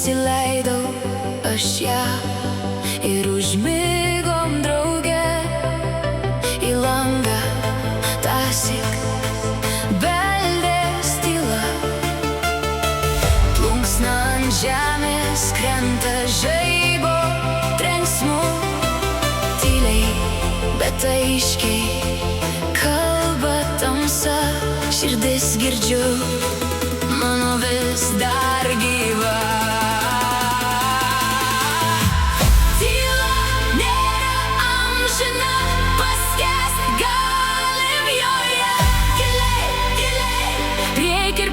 įsileidau aš ją ir užmigom drauge į langą. Tąsyk beldės tyla, plunksna ant žemės krenta žaibo trenksmu. Tyliai, bet aiškiai kalba tamsa, širdis girdžiu, mano vis dar gyva. Tyla nėra amžina, paskęst galim joje. Giliai, giliai, prieik ir